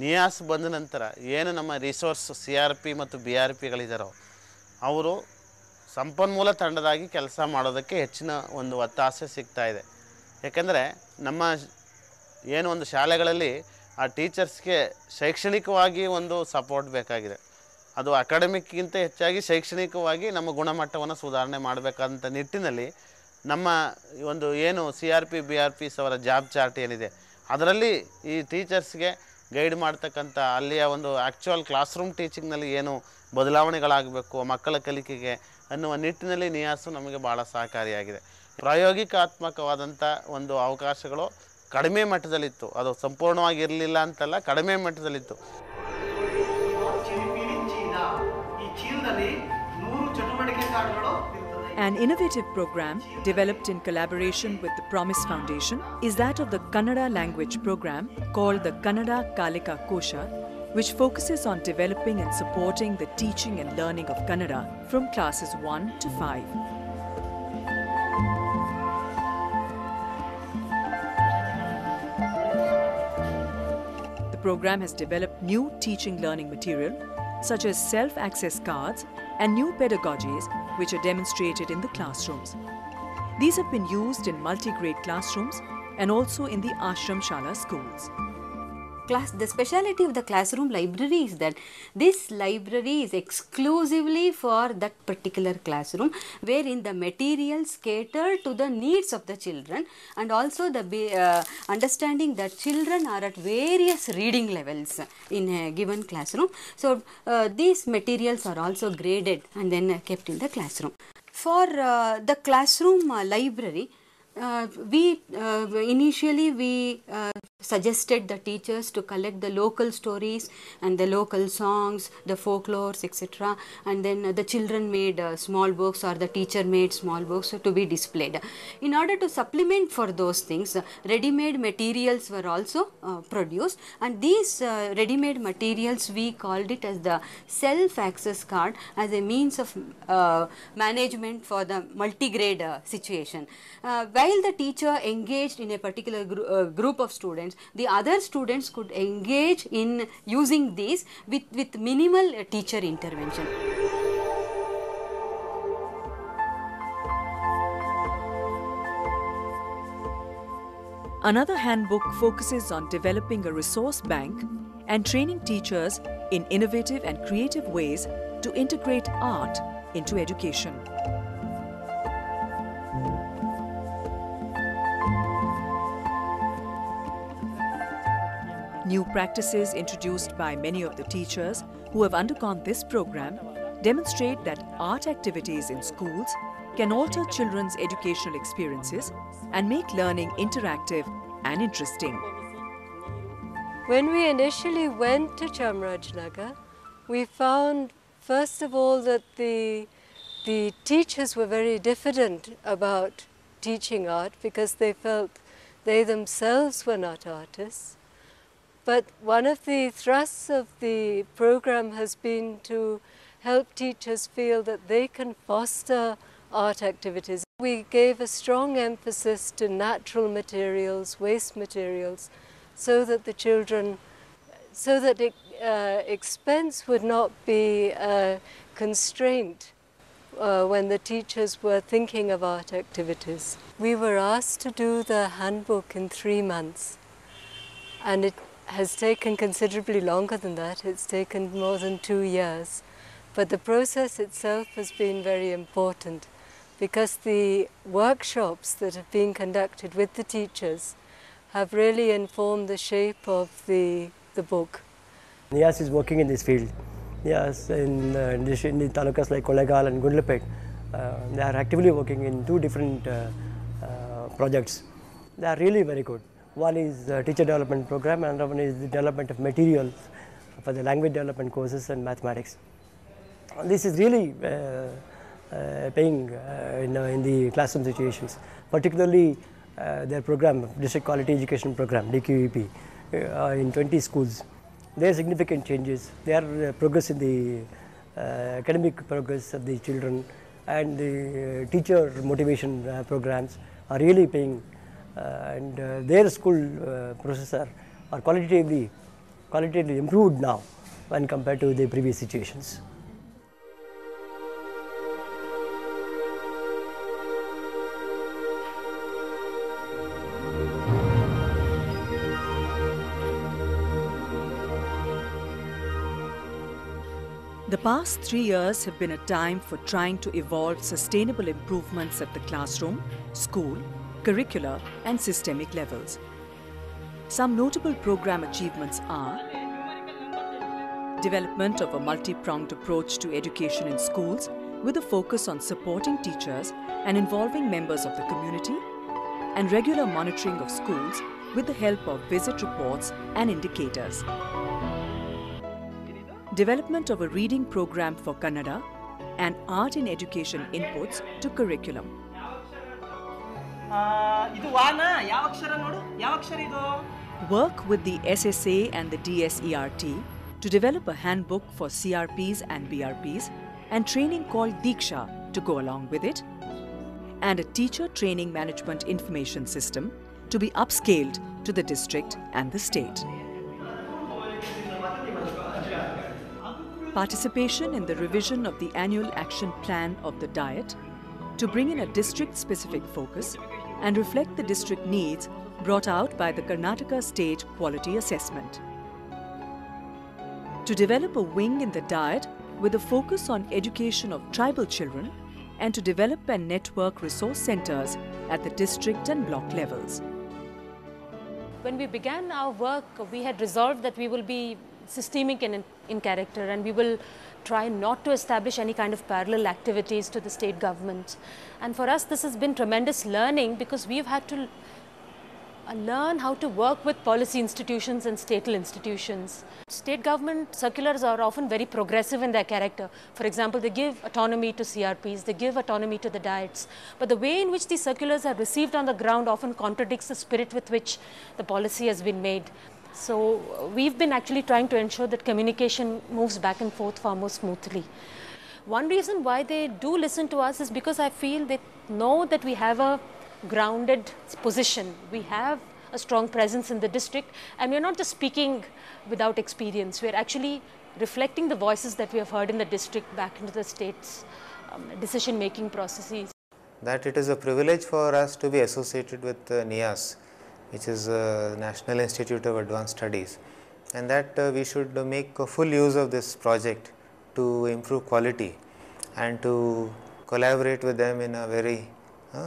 ನಿಯಾಸ್ ಬಂದ ನಂತರ ಏನು ನಮ್ಮ ರಿಸೋರ್ಸ್ CRP ಮತ್ತು BRPಗಳಿದ್ದಾರೋ ಅವರು ಸಂಪನ್ಮೂಲ ತಂಡದಾಗಿ ಕೆಲಸ ಮಾಡೋದಕ್ಕೆ ಹೆಚ್ಚಿನ ಒಂದು ಒತ್ತಾಸೆ ಸಿಗ್ತಾ ಇದೆ. ಯಾಕಂದರೆ ನಮ್ಮ ಏನು ಒಂದು ಶಾಲೆಗಳಲ್ಲಿ ಆ ಟೀಚರ್ಸ್ಗೆ ಶೈಕ್ಷಣಿಕವಾಗಿ ಒಂದು ಸಪೋರ್ಟ್ ಬೇಕಾಗಿದೆ. ಅದು ಅಕಾಡೆಮಿಕ್ಕಿಂತ ಹೆಚ್ಚಾಗಿ ಶೈಕ್ಷಣಿಕವಾಗಿ ನಮ್ಮ ಗುಣಮಟ್ಟವನ್ನು ಸುಧಾರಣೆ ಮಾಡಬೇಕಂತ ನಿಟ್ಟಿನಲ್ಲಿ ನಮ್ಮ ಒಂದು ಏನು CRP BRPs ಅವರ ಜಾಬ್ ಚಾರ್ಟ್ ಏನಿದೆ ಅದರಲ್ಲಿ ಈ ಟೀಚರ್ಸ್ಗೆ ಗೈಡ್ ಮಾಡ್ತಕ್ಕಂಥ ಅಲ್ಲಿಯ ಒಂದು ಆ್ಯಕ್ಚುಯಲ್ ಕ್ಲಾಸ್ ರೂಮ್ ಟೀಚಿಂಗ್ನಲ್ಲಿ ಏನು ಬದಲಾವಣೆಗಳಾಗಬೇಕು ಮಕ್ಕಳ ಕಲಿಕೆಗೆ ಅನ್ನುವ ನಿಟ್ಟಿನಲ್ಲಿ ನಿಯಾಸು ನಮಗೆ ಭಾಳ ಸಹಕಾರಿಯಾಗಿದೆ. ಪ್ರಾಯೋಗಿಕಾತ್ಮಕವಾದಂಥ ಒಂದು ಅವಕಾಶಗಳು ಕಡಿಮೆ ಮಟ್ಟದಲ್ಲಿತ್ತು, ಅದು ಸಂಪೂರ್ಣವಾಗಿ ಇರಲಿಲ್ಲ ಅಂತಲ್ಲ, ಕಡಿಮೆ ಮಟ್ಟದಲ್ಲಿತ್ತು. An innovative program developed in collaboration with the Promise Foundation is that of the Kannada language program called the Kannada Kalika Kosha, which focuses on developing and supporting the teaching and learning of Kannada from classes 1 to 5. The program has developed new teaching learning material such as self-access cards and new pedagogies which are demonstrated in the classrooms. These have been used in multi-grade classrooms and also in the Ashram Shala schools. The speciality of the classroom library is that this library is exclusively for that particular classroom, wherein the materials cater to the needs of the children, and also the understanding that children are at various reading levels in a given classroom. So these materials are also graded and then kept in the classroom. For the classroom library, we initially suggested the teachers to collect the local stories and the local songs, the folklores, etc. And then the children made small books or the teacher made small books to be displayed. In order to supplement for those things, ready-made materials were also produced, and these ready-made materials we called it as the self-access card as a means of management for the multi-grade situation. While the teacher engaged in a particular group of students, the other students could engage in using these with minimal teacher intervention. Another handbook focuses on developing a resource bank and training teachers in innovative and creative ways to integrate art into education. New practices introduced by many of the teachers who have undergone this program demonstrate that art activities in schools can alter children's educational experiences and make learning interactive and interesting. When we initially went to Chamarajanagar, we found first of all that the teachers were very diffident about teaching art because they felt they themselves were not artists. But one of the thrusts of the program has been to help teachers feel that they can foster art activities. We gave a strong emphasis to natural materials, waste materials, so that the children, expense would not be a constraint when the teachers were thinking of art activities. We were asked to do the handbook in 3 months, and it has taken considerably longer than that. It's taken more than 2 years. But the process itself has been very important because the workshops that have been conducted with the teachers have really informed the shape of the book. Nias is working in this field. Nias in the talukas like Kollegal and Gundlapet, they are actively working in 2 different projects. They are really very good. One is the teacher development program, and another one is the development of materials for the language development courses and mathematics. This is really paying in the classroom situations, particularly their program, District Quality Education Program, DQEP, in 20 schools. There are significant changes. There are progress in the academic progress of the children, and the teacher motivation programs are really paying, and their school process are qualitatively qualitatively improved now when compared to the previous situations. The past 3 years have been a time for trying to evolve sustainable improvements at the classroom, school, curricular and systemic levels. Some notable program achievements are development of a multi-pronged approach to education in schools with a focus on supporting teachers and involving members of the community, and regular monitoring of schools with the help of visit reports and indicators. Development of a reading program for Kannada and art in education inputs to curriculum. Work with the SSA and the DSERT to develop a handbook for CRPs and BRPs and training called Diksha to go along with it, and a teacher training management information system to be upscaled to the district and the state. Participation in the revision of the annual action plan of the Diet to bring in a district-specific focus and reflect the district needs brought out by the Karnataka State Quality Assessment. To develop a wing in the Diet with a focus on education of tribal children and to develop and network resource centers at the district and block levels. When we began our work, we had resolved that we will be systemic in character, and we will try not to establish any kind of parallel activities to the state government. And for us, this has been tremendous learning, because we've had to learn how to work with policy institutions and statal institutions. State government circulars are often very progressive in their character. For example, they give autonomy to CRPs, they give autonomy to the diets, but the way in which these circulars are received on the ground often contradicts the spirit with which the policy has been made. So we've been actually trying to ensure that communication moves back and forth far more smoothly. One reason why they do listen to us is because I feel they know that we have a grounded position. We have a strong presence in the district, and we're not just speaking without experience. We're actually reflecting the voices that we have heard in the district back into the state's decision-making processes. That it is a privilege for us to be associated with Nias, which is National Institute of Advanced Studies, and that we should make full use of this project to improve quality and to collaborate with them in a very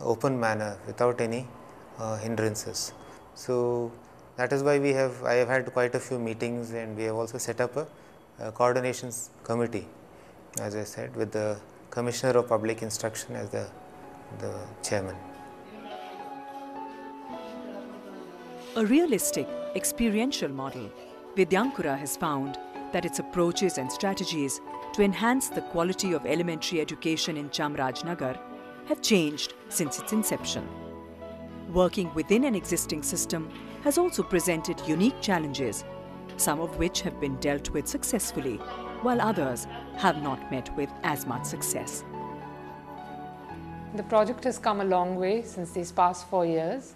open manner without any hindrances. So that is why I have had quite a few meetings, and we have also set up a coordination committee, as I said, with the Commissioner of Public Instruction as the chairman. A realistic, experiential model, Vidyankura has found that its approaches and strategies to enhance the quality of elementary education in Chamarajanagar have changed since its inception. Working within an existing system has also presented unique challenges, some of which have been dealt with successfully, while others have not met with as much success. The project has come a long way since these past 4 years.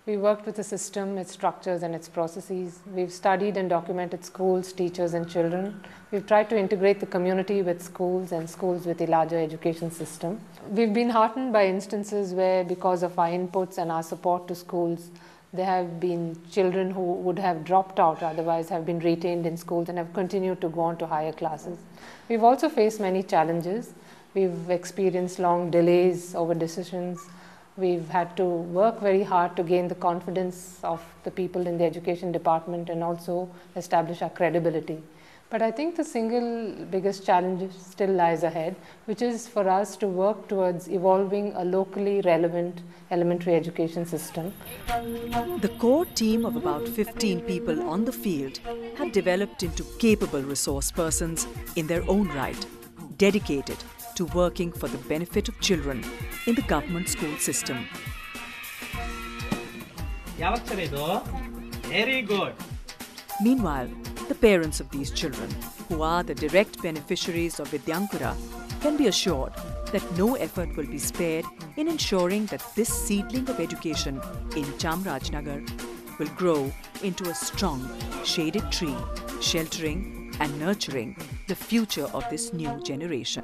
We worked with the system, its structures and its processes. We've studied and documented schools, teachers and children. We've tried to integrate the community with schools and schools with the larger education system. We've been heartened by instances where, because of our inputs and our support to schools, there have been children who would have dropped out, otherwise have been retained in schools and have continued to go on to higher classes. We've also faced many challenges. We've experienced long delays over decisions. We've had to work very hard to gain the confidence of the people in the education department and also establish our credibility. But I think the single biggest challenge still lies ahead, which is for us to work towards evolving a locally relevant elementary education system. The core team of about 15 people on the field have developed into capable resource persons in their own right, dedicated to working for the benefit of children in the government school system. Very good. Meanwhile, the parents of these children, who are the direct beneficiaries of Vidyankura, can be assured that no effort will be spared in ensuring that this seedling of education in Chamarajanagar will grow into a strong shaded tree, sheltering and nurturing the future of this new generation.